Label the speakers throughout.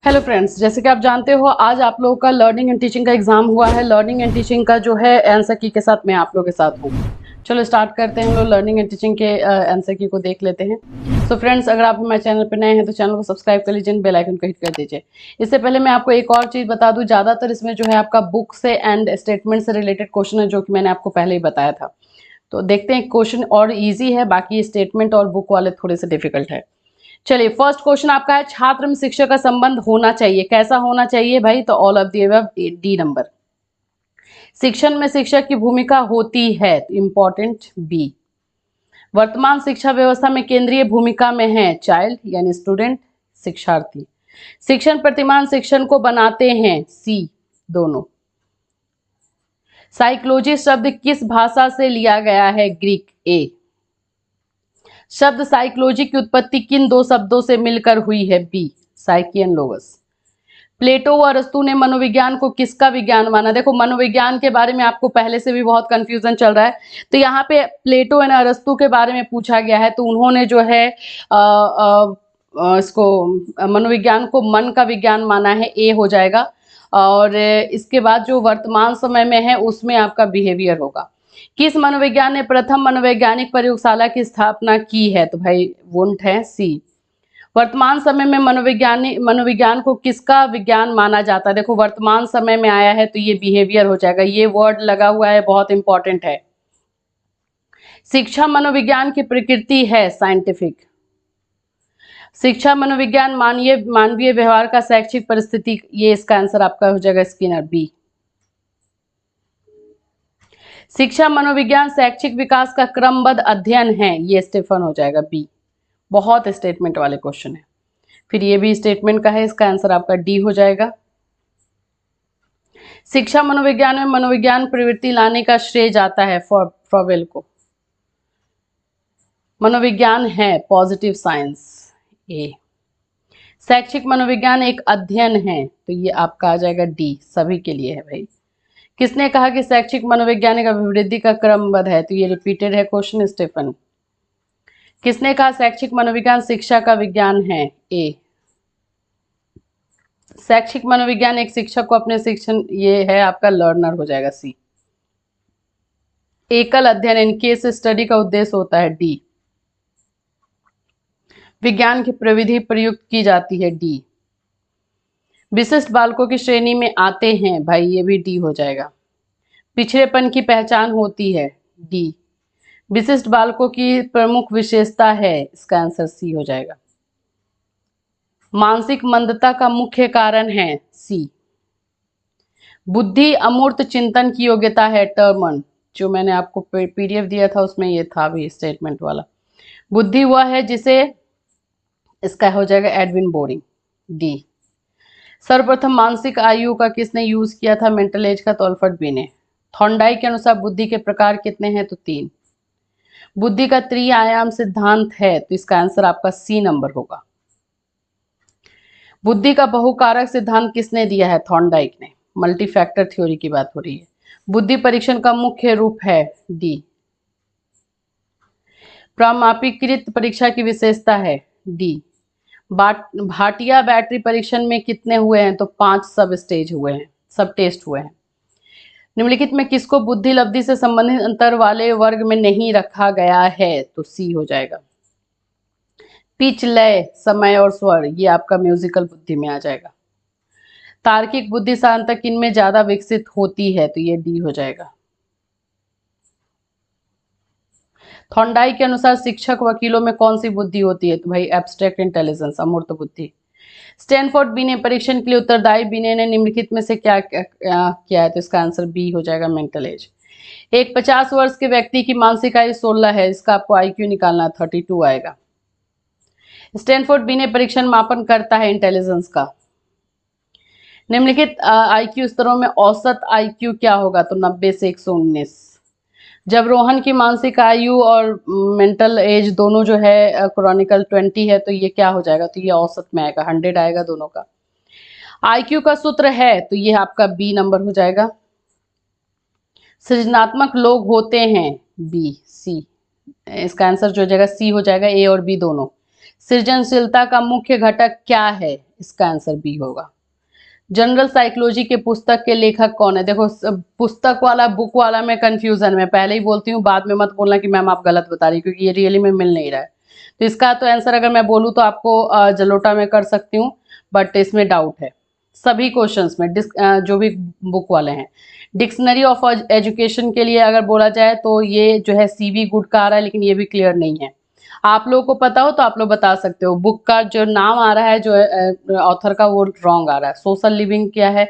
Speaker 1: Hello friends, जैसे कि आप जानते हो आज आप लोगों का लर्निंग एंड टीचिंग का एग्जाम हुआ है। लर्निंग एंड टीचिंग का जो है आंसर की के साथ मैं आप लोगों के साथ हूँ। चलो स्टार्ट करते हैं। हम लोग लर्निंग एंड टीचिंग के आंसर की को देख लेते हैं। सो फ्रेंड्स, अगर आप हमारे चैनल पर नए हैं तो चैनल को सब्सक्राइब कर लीजिए, बेल आइकन को हिट कर दीजिए। इससे पहले मैं आपको एक और चीज़ बता दूँ, ज़्यादातर इसमें जो है आपका बुक से एंड स्टेटमेंट से रिलेटेड क्वेश्चन है, जो कि मैंने आपको पहले ही बताया था। तो देखते हैं, क्वेश्चन और ईजी है, बाकी स्टेटमेंट और बुक वाले थोड़े से डिफिकल्ट है। चलिए, फर्स्ट क्वेश्चन आपका है, छात्र में शिक्षक का संबंध होना चाहिए, कैसा होना चाहिए भाई? तो all of the above, D number. शिक्षण में शिक्षक की भूमिका होती है, इंपॉर्टेंट बी। वर्तमान शिक्षा व्यवस्था में केंद्रीय भूमिका में है चाइल्ड यानी स्टूडेंट, शिक्षार्थी। शिक्षण प्रतिमान शिक्षण को बनाते हैं, सी दोनों। साइकोलॉजी शब्द किस भाषा से लिया गया है? ग्रीक, ए। शब्द साइकोलॉजी की उत्पत्ति किन दो शब्दों से मिलकर हुई है? B, psyche and लोगस। प्लेटो व अरस्तु ने मनोविज्ञान को किसका विज्ञान माना? देखो, मनोविज्ञान के बारे में आपको पहले से भी बहुत कंफ्यूजन चल रहा है, तो यहाँ पे प्लेटो एंड अरस्तु के बारे में पूछा गया है, तो उन्होंने जो है इसको मनोविज्ञान को मन का विज्ञान माना है, ए हो जाएगा। और इसके बाद जो वर्तमान समय में है उसमें आपका बिहेवियर होगा। किस मनोविज्ञान ने प्रथम मनोवैज्ञानिक प्रयोगशाला की स्थापना की है? तो भाई वुंट है, सी। वर्तमान समय में मनोविज्ञान को किसका विज्ञान माना जाता है? देखो, वर्तमान समय में आया है तो ये बिहेवियर हो जाएगा, ये वर्ड लगा हुआ है, बहुत इंपॉर्टेंट है। शिक्षा मनोविज्ञान की प्रकृति है, साइंटिफिक। शिक्षा मनोविज्ञान मानवीय व्यवहार का शैक्षिक परिस्थिति, ये इसका आंसर आपका हो जाएगा स्किनर, बी। शिक्षा मनोविज्ञान शैक्षिक विकास का क्रमबद्ध अध्ययन है, ये स्टेफन हो जाएगा, बी। बहुत स्टेटमेंट वाले क्वेश्चन है, फिर ये भी स्टेटमेंट का है, इसका आंसर आपका डी हो जाएगा। शिक्षा मनोविज्ञान में मनोविज्ञान प्रवृत्ति लाने का श्रेय जाता है फ्रॉवेल को। मनोविज्ञान है पॉजिटिव साइंस, ए। शैक्षिक मनोविज्ञान एक अध्ययन है, तो ये आपका आ जाएगा डी, सभी के लिए है भाई। किसने कहा कि शैक्षिक मनोवैज्ञानिक अभिवृद्धि का क्रमबद्ध है? तो ये रिपीटेड है क्वेश्चन, स्टेफन। किसने कहा शैक्षिक मनोविज्ञान शिक्षा का विज्ञान है? ए। शैक्षिक मनोविज्ञान एक शिक्षक को अपने शिक्षण, ये है आपका लर्नर हो जाएगा, सी। एकल अध्ययन इन केस स्टडी का उद्देश्य होता है, डी। विज्ञान की प्रविधि प्रयुक्त की जाती है, डी। विशिष्ट बालकों की श्रेणी में आते हैं, भाई ये भी डी हो जाएगा। पिछड़ेपन की पहचान होती है, डी। विशिष्ट बालकों की प्रमुख विशेषता है, इसका आंसर सी हो जाएगा। मानसिक मंदता का मुख्य कारण है, सी। बुद्धि अमूर्त चिंतन की योग्यता है, टर्मन, जो मैंने आपको पीडीएफ दिया था उसमें ये था भी स्टेटमेंट वाला। बुद्धि वह है जिसे, इसका हो जाएगा एडविन बोरिंग, डी। सर्वप्रथम मानसिक आयु का किसने यूज किया था मेंटल एज का? तो अल्फ्रेड बी ने। थॉर्नडाइक के अनुसार बुद्धि के प्रकार कितने हैं? तो 3। बुद्धि का त्रिआयाम सिद्धांत है, तो इसका आंसर आपका सी नंबर होगा। बुद्धि का बहुकारक सिद्धांत किसने दिया है? थॉर्नडाइक ने। मल्टी फैक्टर थ्योरी की बात हो रही है। बुद्धि परीक्षण का मुख्य रूप है, डी। प्रमापीकृत परीक्षा की विशेषता है, डी। भाटिया बैटरी परीक्षण में कितने हुए हैं? तो 5 सब स्टेज हुए हैं, सब टेस्ट हुए हैं। निम्नलिखित में किसको बुद्धि लब्धि से संबंधित अंतर वाले वर्ग में नहीं रखा गया है? तो सी हो जाएगा। पिच, लय, समय और स्वर, ये आपका म्यूजिकल बुद्धि में आ जाएगा। तार्किक बुद्धि साधारणतः किनमें ज्यादा विकसित होती है? तो ये डी हो जाएगा। थॉर्नडाइक के अनुसार शिक्षक वकीलों में कौन सी बुद्धि होती है? तो भाई एब्स्ट्रैक्ट इंटेलिजेंस, अमूर्त बुद्धि। स्टैनफोर्ड बिने परीक्षण के लिए उत्तरदायी बिने ने निम्नलिखित में से क्या किया है? तो इसका आंसर बी हो जाएगा, मेंटल एज। एक 50 वर्ष के व्यक्ति की मानसिक आयु 16 है, इसका आपको आईक्यू निकालना है, 32 आएगा। स्टैनफोर्ड बिने परीक्षण मापन करता है इंटेलिजेंस का। निम्नलिखित आईक्यू स्तरों में औसत आईक्यू क्या होगा? तो 90 से 119। जब रोहन की मानसिक आयु और मेंटल एज दोनों जो है क्रॉनिकल 20 है, तो ये क्या हो जाएगा? तो ये औसत में आएगा, 100 आएगा दोनों का। आईक्यू का सूत्र है, तो ये आपका बी नंबर हो जाएगा। सृजनात्मक लोग होते हैं, बी, सी। इसका आंसर जो हो जाएगा सी हो जाएगा, ए और बी दोनों। सृजनशीलता का मुख्य घटक क्या है? इसका आंसर बी होगा। जनरल साइकोलॉजी के पुस्तक के लेखक कौन है? देखो पुस्तक वाला बुक वाला में कंफ्यूजन में पहले ही बोलती हूँ, बाद में मत बोलना कि मैम आप गलत बता रही, क्योंकि ये रियली में मिल नहीं रहा है। तो इसका तो आंसर अगर मैं बोलूँ तो आपको जलोटा में कर सकती हूँ, बट इसमें डाउट है सभी क्वेश्चंस में। जो भी बुक वाले हैं, डिक्शनरी ऑफ एजुकेशन के लिए अगर बोला जाए तो ये जो है सीवी गुड का आ रहा है, लेकिन ये भी क्लियर नहीं है। आप लोगों को पता हो तो आप लोग बता सकते हो। बुक का जो नाम आ रहा है, जो ऑथर का, वो रॉन्ग आ रहा है। सोशल लिविंग क्या है?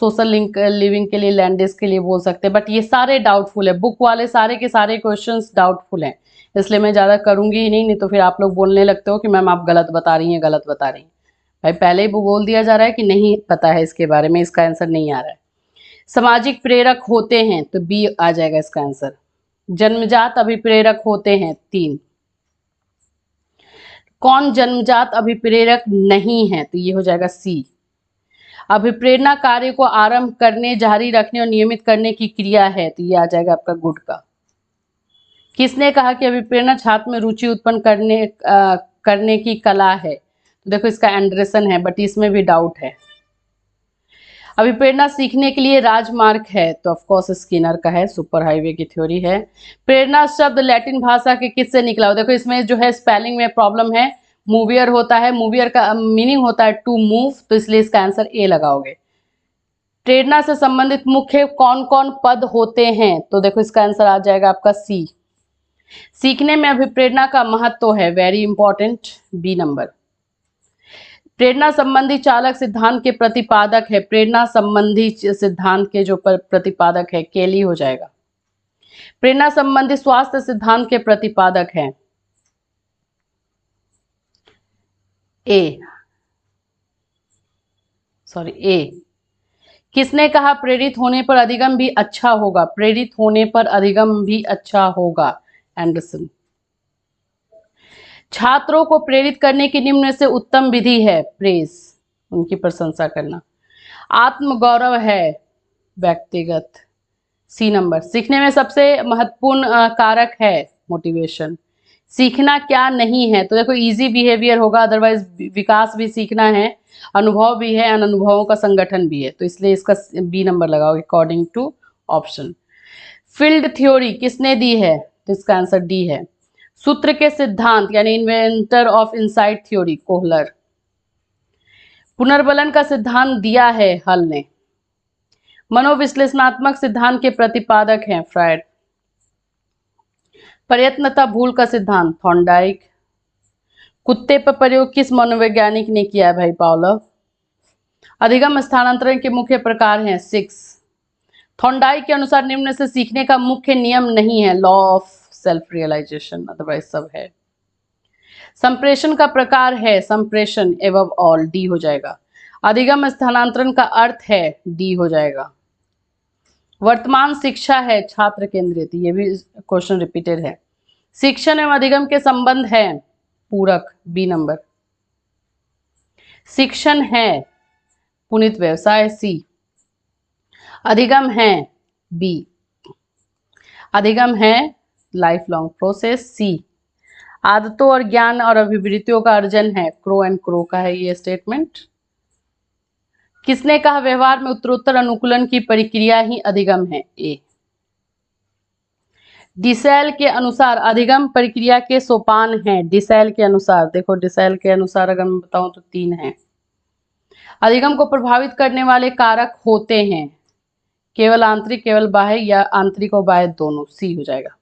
Speaker 1: सोशल लिविंग के लिए लैंडिस के लिए बोल सकते हैं, बट ये सारे डाउटफुल है। बुक वाले सारे के सारे क्वेश्चंस डाउटफुल हैं, इसलिए मैं ज़्यादा करूंगी ही नहीं तो फिर आप लोग बोलने लगते हो कि मैम आप गलत बता रही हैं, गलत बता रही हैं। भाई पहले ही बोल दिया जा रहा है कि नहीं पता है इसके बारे में, इसका आंसर नहीं आ रहा है। सामाजिक प्रेरक होते हैं तो बी आ जाएगा इसका आंसर। जन्मजात अभिप्रेरक होते हैं 3। कौन जन्मजात अभिप्रेरक नहीं है? तो ये हो जाएगा सी। अभिप्रेरणा कार्य को आरंभ करने, जारी रखने और नियमित करने की क्रिया है, तो ये आ जाएगा आपका गुड का। किसने कहा कि अभिप्रेरणा छात्र में रुचि उत्पन्न करने की कला है? तो देखो इसका एंडरसन है, बट इसमें भी डाउट है। अभिप्रेरणा सीखने के लिए राजमार्ग है, तो ऑफकोर्स स्किनर का है, सुपर हाईवे की थ्योरी है। प्रेरणा शब्द लैटिन भाषा के किससे निकला हो? देखो इसमें जो है स्पेलिंग में प्रॉब्लम है। मूवियर होता है, मूवियर का मीनिंग होता है टू मूव, तो इसलिए इसका आंसर ए लगाओगे। प्रेरणा से संबंधित मुख्य कौन कौन पद होते हैं? तो देखो इसका आंसर आ जाएगा आपका सी। सीखने में अभिप्रेरणा का महत्व है, वेरी इंपॉर्टेंट, बी नंबर। प्रेरणा संबंधी चालक सिद्धांत के प्रतिपादक है, प्रेरणा संबंधी सिद्धांत के जो प्रतिपादक है केली हो जाएगा। प्रेरणा संबंधी स्वास्थ्य सिद्धांत के प्रतिपादक है ए। किसने कहा प्रेरित होने पर अधिगम भी अच्छा होगा? प्रेरित होने पर अधिगम भी अच्छा होगा, एंडरसन। छात्रों को प्रेरित करने की निम्न से उत्तम विधि है, प्रेज, उनकी प्रशंसा करना। आत्मगौरव है, व्यक्तिगत, सी नंबर। सीखने में सबसे महत्वपूर्ण कारक है, मोटिवेशन। सीखना क्या नहीं है? तो देखो इजी बिहेवियर होगा, अदरवाइज विकास भी सीखना है, अनुभव भी है, अनुभवों का संगठन भी है, तो इसलिए इसका बी नंबर लगाओगे according to option. Field theory किसने दी है? तो इसका आंसर डी है। सूत्र के सिद्धांत यानी inventor of insight theory, Kohler. पुनर्बलन का सिद्धांत दिया है, हल ने। मनोविश्लेषणात्मक सिद्धांत के प्रतिपादक हैं, फ्रायड। प्रयत्नता भूल का सिद्धांत, थॉर्नडाइक। कुत्ते पर प्रयोग किस मनोवैज्ञानिक ने किया है? भाई पावलोव। अधिगम स्थानांतरण के मुख्य प्रकार हैं, 6। थॉर्नडाइक के अनुसार निम्न से सीखने का मुख्य नियम नहीं है, law of self realization, otherwise सब है। संप्रेषण का प्रकार है, संप्रेषण एवं ऑल, डी हो जाएगा। अधिगम स्थानांतरण का अर्थ है, डी हो जाएगा। वर्तमान शिक्षा है छात्र केंद्रित, ये भी क्वेश्चन रिपीटेड है। शिक्षण एवं अधिगम के संबंध है, पूरक, बी नंबर। शिक्षण है पुनित व्यवसाय, सी। अधिगम है, बी। अधिगम है लाइफ लॉन्ग प्रोसेस, सी। आदतों और ज्ञान और अभिवृत्तियों का अर्जन है, क्रो एंड क्रो का है ये स्टेटमेंट। किसने कहा व्यवहार में उत्तरोत्तर अनुकूलन की प्रक्रिया ही अधिगम है, ए। डिसैल के अनुसार अधिगम प्रक्रिया के सोपान हैं, डिसैल के अनुसार, देखो डिसैल के अनुसार अगर मैं बताऊं तो 3 हैं। अधिगम को प्रभावित करने वाले कारक होते हैं, केवल आंतरिक, केवल बाह्य, या आंतरिक और बाह्य दोनों, सी हो जाएगा।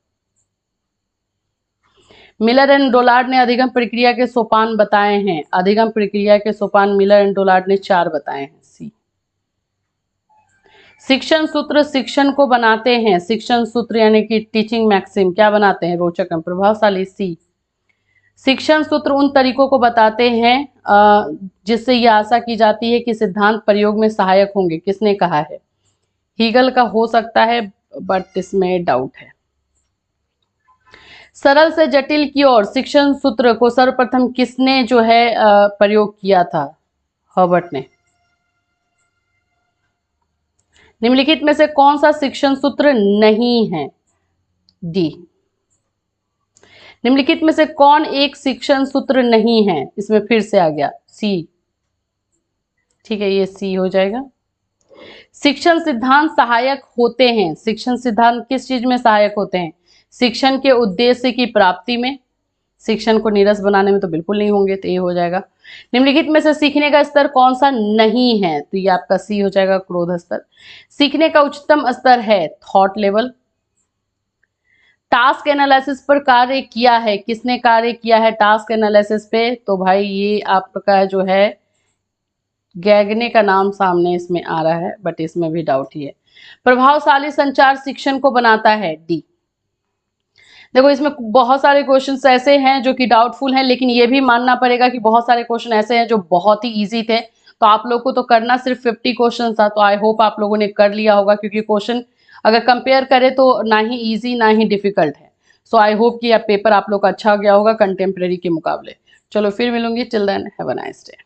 Speaker 1: मिलर एंड डोलार्ड ने अधिगम प्रक्रिया के सोपान बताए हैं, अधिगम प्रक्रिया के सोपान मिलर एंड डोलार्ड ने 4 बताए हैं, सी। शिक्षण सूत्र शिक्षण को बनाते हैं, शिक्षण सूत्र यानी कि टीचिंग मैक्सिम क्या बनाते हैं? रोचक एवं प्रभावशाली, सी। शिक्षण सूत्र उन तरीकों को बताते हैं जिससे यह आशा की जाती है कि सिद्धांत प्रयोग में सहायक होंगे, किसने कहा है? हीगल का हो सकता है, बट इसमें डाउट है। सरल से जटिल की ओर शिक्षण सूत्र को सर्वप्रथम किसने जो है प्रयोग किया था? हर्बर्ट ने। निम्नलिखित में से कौन सा शिक्षण सूत्र नहीं है? डी। निम्नलिखित में से कौन एक शिक्षण सूत्र नहीं है? इसमें फिर से आ गया सी। ठीक है, ये सी हो जाएगा। शिक्षण सिद्धांत सहायक होते हैं। शिक्षण सिद्धांत किस चीज में सहायक होते हैं? शिक्षण के उद्देश्य की प्राप्ति में। शिक्षण को नीरस बनाने में तो बिल्कुल नहीं होंगे, तो ये हो जाएगा। निम्नलिखित में से सीखने का स्तर कौन सा नहीं है? तो ये आपका सी हो जाएगा, क्रोध स्तर। सीखने का उच्चतम स्तर है थॉट लेवल। टास्क एनालिसिस पर कार्य किया है, किसने कार्य किया है टास्क एनालिसिस पे? तो भाई ये आपका जो है गैगने का नाम सामने इसमें आ रहा है, बट इसमें भी डाउट ही है। प्रभावशाली संचार शिक्षण को बनाता है, डी। देखो इसमें बहुत सारे क्वेश्चंस ऐसे हैं जो कि डाउटफुल हैं, लेकिन ये भी मानना पड़ेगा कि बहुत सारे क्वेश्चन ऐसे हैं जो बहुत ही इजी थे। तो आप लोग को तो करना सिर्फ 50 क्वेश्चन था, तो आई होप आप लोगों ने कर लिया होगा, क्योंकि क्वेश्चन अगर कंपेयर करें तो ना ही इजी ना ही डिफिकल्ट है। सो आई होप कि पेपर आप लोग का अच्छा गया होगा कंटेम्प्रेरी के मुकाबले। चलो फिर मिलूंगी, till then have a nice day.